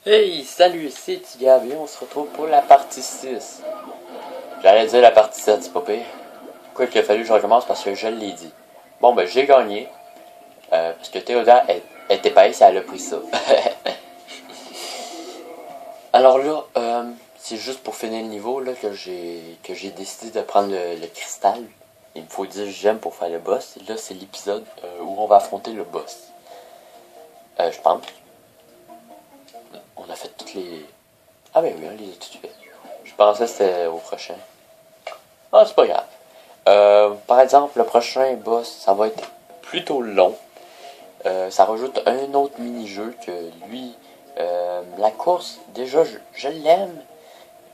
Hey, salut, c'est Tigab et on se retrouve pour la partie 6. J'allais dire la partie 7, c'est pas pire. Quoi qu'il a fallu que je recommence parce que je l'ai dit. Bon, ben j'ai gagné. Parce que Théoda est épaisse et elle a pris ça. Alors là, c'est juste pour finir le niveau là, que j'ai décidé de prendre le cristal. Il me faut 10 gemmes pour faire le boss. Et là, c'est l'épisode où on va affronter le boss. Je pense. On a fait toutes les... Ah ben oui, on les a toutes faites. Je pensais que c'était au prochain. Ah, c'est pas grave. Par exemple, le prochain boss, ça va être plutôt long. Ça rajoute un autre mini-jeu que lui, la course, déjà, je l'aime.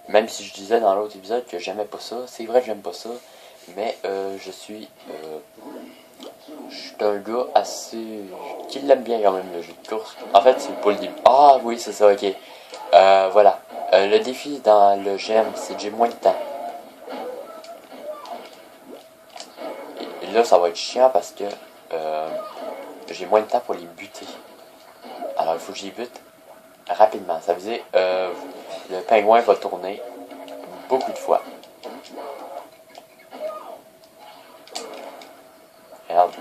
Même si je disais dans l'autre épisode que j'aimais pas ça. C'est vrai que j'aime pas ça. Mais je suis un gars assez... qui l'aime bien quand même, le jeu de course. En fait, c'est pas le début. Ah oui, c'est ça, ok. Voilà. Le défi dans le GM, c'est que j'ai moins de temps. Et là, ça va être chiant parce que j'ai moins de temps pour les buter. Alors, il faut que j'y bute rapidement. Ça veut dire le pingouin va tourner beaucoup de fois. Merde.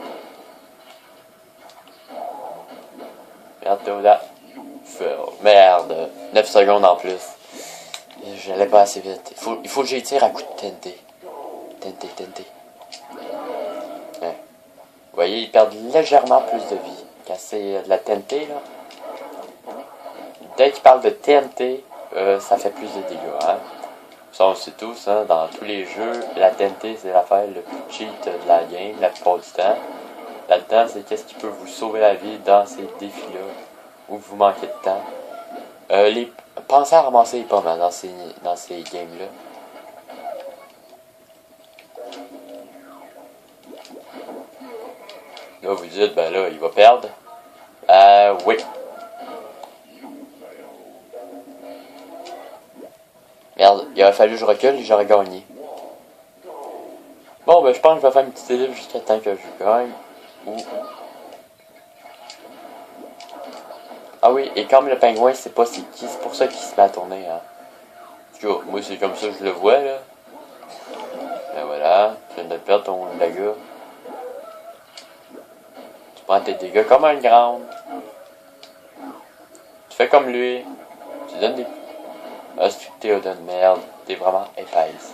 Merde, Théoda. Merde. 9 secondes en plus. J'allais pas assez vite. Il faut que j'étire à coup de TNT. TNT. Ouais. Vous voyez, ils perdent légèrement plus de vie. Quand c'est de la TNT, là. Dès qu'ils parlent de TNT, ça fait plus de dégâts, hein. Ça, on le sait tous, hein, dans tous les jeux, la TNT, c'est l'affaire le plus cheat de la game, la plupart du temps. Là-dedans, c'est qu'est-ce qui peut vous sauver la vie dans ces défis-là, où vous manquez de temps. Pensez à ramasser les pommes hein, dans ces games-là. Là, vous dites, ben là, il va perdre. Oui. Merde, il aurait fallu que je recule et j'aurais gagné. Bon, ben je pense que je vais faire une petite élite jusqu'à temps que je gagne. Ah oui, et comme le pingouin, c'est pas c'est qui, c'est pour ça qu'il se met à tourner. Hein. En tout cas, moi c'est comme ça que je le vois là. Ben voilà, tu viens de perdre ton laga. Tu prends tes dégâts comme un grand. Tu fais comme lui. Tu donnes des... Ah, c'est que t'es de merde. T'es vraiment épaisse.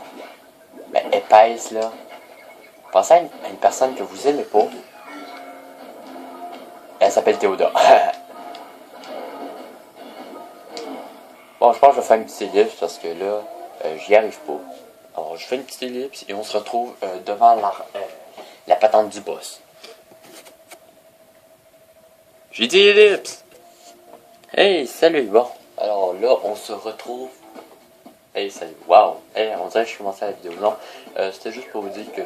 Mais épaisse là. Pensez à une personne que vous aimez pas. Elle s'appelle Théoda. Bon, je pense que je vais faire une petite ellipse parce que là, j'y arrive pas. Alors, je fais une petite ellipse et on se retrouve devant la patente du boss. J'ai dit ellipse! Hey, salut, bon. Alors là, on se retrouve. Hey, salut, wow! Hey, on dirait que je commençais la vidéo. Non, c'était juste pour vous dire que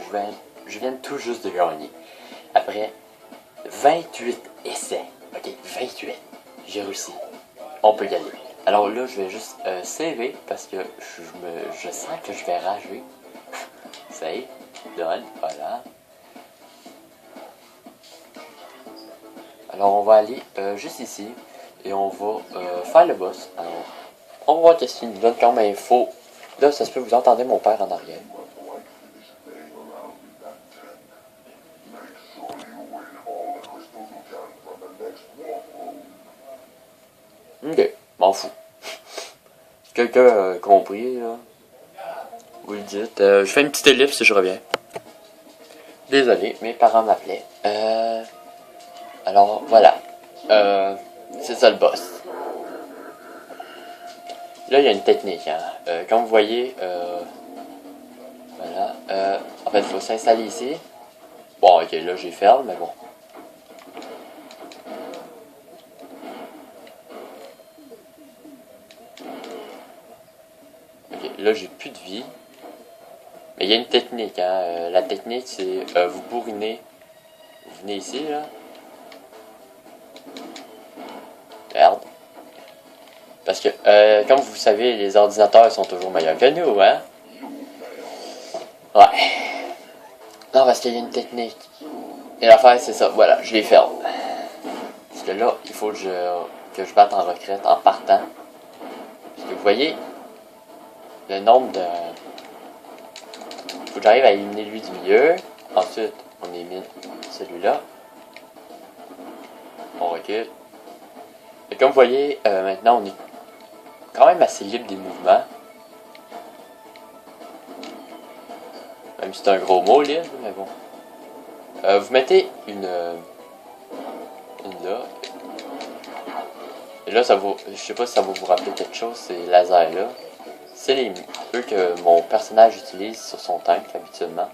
je viens tout juste de gagner. Après 28 essais. Ok, 28. J'ai réussi. On peut y aller. Alors là, je vais juste saver parce que je sens que je vais rager. Save, done, voilà. Alors on va aller juste ici et on va faire le boss. Alors, on va voir qu'est-ce qu'il nous donne comme info. Là, ça se peut, vous entendez mon père en arrière. Ok, m'en fous. Si quelqu'un a compris, là, vous le dites. Je fais une petite ellipse et je reviens. Désolé, mes parents m'appelaient. Alors, voilà. C'est ça le boss. Là, il y a une technique. Hein. Comme vous voyez, voilà. En fait, il faut s'installer ici. Bon, ok, là, j'ai ferme, mais bon. Ok, là, j'ai plus de vie. Mais il y a une technique. Hein. La technique, c'est vous bourrinez. Vous venez ici, là. Merde. Parce que, comme vous savez, les ordinateurs sont toujours meilleurs que nous, hein? Ouais. Non, parce qu'il y a une technique. Et l'affaire, c'est ça. Voilà, je les ferme. Parce que là, il faut que je batte en retraite en partant. vous voyez le nombre de... Faut que j'arrive à éliminer lui du milieu. Ensuite, on élimine celui-là. On recule. Et comme vous voyez, maintenant on est quand même assez libre des mouvements. Même si c'est un gros mot, libre, mais bon. Vous mettez une là. Et là, ça vaut, je sais pas si ça va vous rappeler quelque chose, ces lasers là. C'est les eux que mon personnage utilise sur son tank habituellement.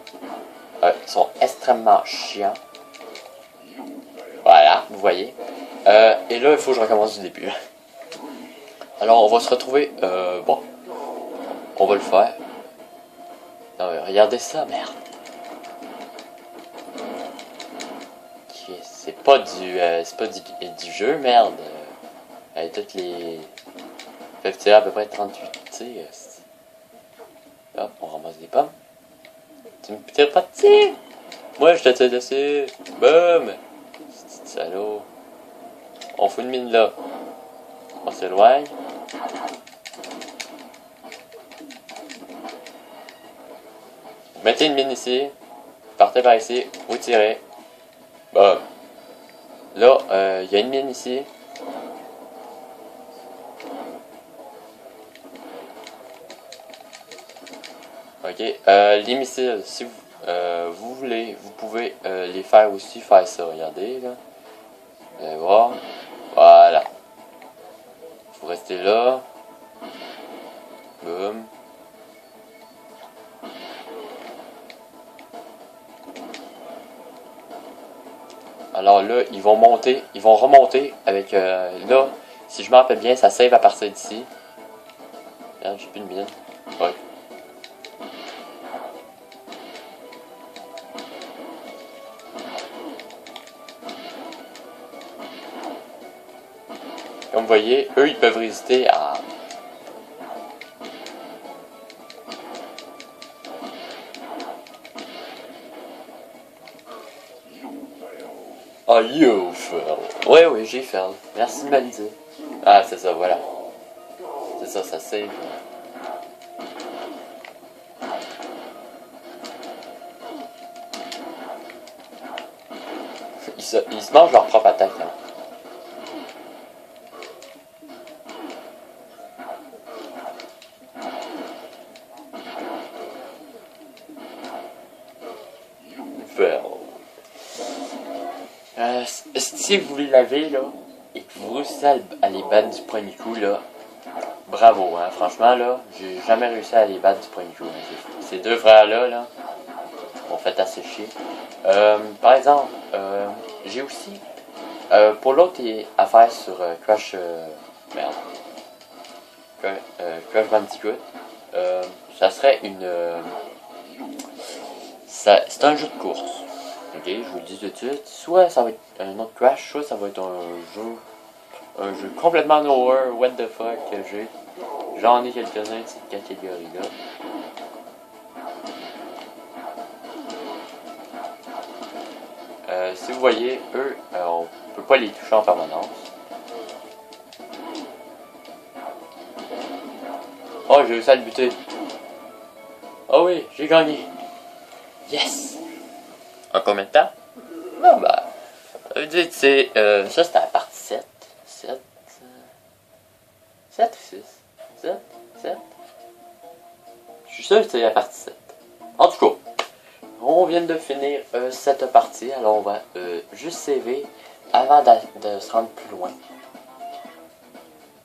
Ils sont extrêmement chiants. Voilà, vous voyez. Et là, il faut que je recommence du début. Alors, on va se retrouver... bon, on va le faire. Non, mais regardez ça, merde. Okay, c'est pas du jeu, merde. Toutes les... peuvent tirer à peu près 38 tirs. Hop, on ramasse des pommes. Tu me tires pas de tir? Moi, je te tire dessus. Boum! C'est salaud. On fout une mine là. On s'éloigne. Mettez une mine ici. Partez par ici. Vous tirez. Boum. Là, il y a une mine ici. Ok, les missiles, si vous voulez, vous pouvez les faire aussi, faire ça, regardez là. Vous allez voir, voilà. Vous restez là. Boum. Alors là, ils vont monter, ils vont remonter avec, là, si je me rappelle bien, ça save à partir d'ici. Regarde, j'ai plus de mine. Ouais. Comme vous voyez, eux, ils peuvent résister à... Ah, you fail. Oui, j'ai fail. Merci de me le dire. Ah, c'est ça, voilà. C'est ça, ça save. Ils se mangent leur propre attaque, hein. Si vous l'avez là, et que vous réussissez à les battre du premier coup là, bravo, hein, franchement là, j'ai jamais réussi à les battre du premier coup. Hein. Ces deux frères là, m'ont fait assez chier. Par exemple, j'ai aussi, pour l'autre affaire sur Crash, merde, Crash Bandicoot, ça serait une, c'est un jeu de course. Ok, je vous le dis tout de suite. Soit ça va être un autre Crash, soit ça va être un jeu complètement nowhere, what the fuck que j'ai. J'en ai quelques-uns de cette catégorie-là. Si vous voyez, eux, on peut pas les toucher en permanence. Oh, j'ai réussi à le buter. Oh oui, j'ai gagné. Yes! En combien de temps? Ah bah, c'est, ça c'était la partie 7. 7 ou 6? 7? 7? Je suis sûr que c'est la partie 7. En tout cas, on vient de finir cette partie, alors on va juste saver avant de se rendre plus loin.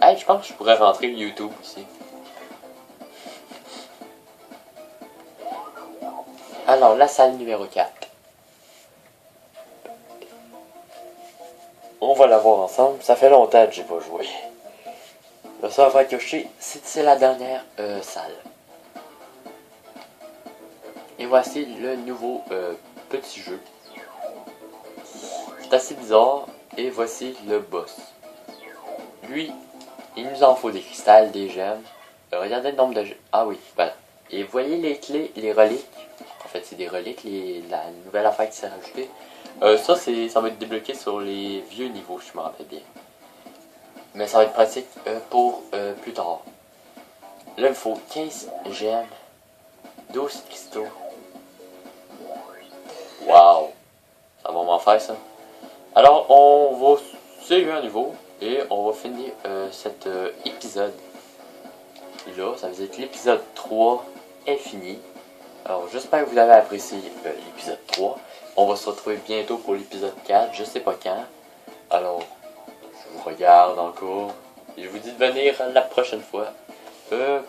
Hey, je pense que je pourrais rentrer YouTube aussi. Alors, la salle numéro 4. On va la voir ensemble. Ça fait longtemps que j'ai pas joué. Le seul affaire que je sais, c'est la dernière salle. Et voici le nouveau petit jeu. C'est assez bizarre. Et voici le boss. Lui, il nous en faut des cristals, des gemmes. Regardez le nombre de gemmes. Ah oui, voilà. Et voyez les clés, les reliques. En fait, c'est des reliques, la nouvelle affaire qui s'est rajoutée. Ça va être débloqué sur les vieux niveaux, je me rappelle bien. Mais ça va être pratique pour plus tard. Là, il me faut 15 gemmes, 12 cristaux. Wow! Ça va m'en faire ça. Alors, on va suivre un niveau et on va finir cet épisode. Là, ça veut dire que l'épisode 3 est fini. Alors, j'espère que vous avez apprécié l'épisode 3. On va se retrouver bientôt pour l'épisode 4, je sais pas quand. Alors, je vous regarde encore. Et je vous dis de venir la prochaine fois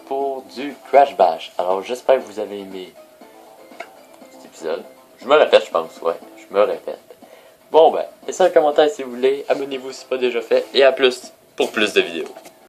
pour du Crash Bash. Alors, j'espère que vous avez aimé cet épisode. Je me répète, je pense, ouais, je me répète. Bon ben, laissez un commentaire si vous voulez, abonnez-vous si ce n'est pas déjà fait, et à plus pour plus de vidéos.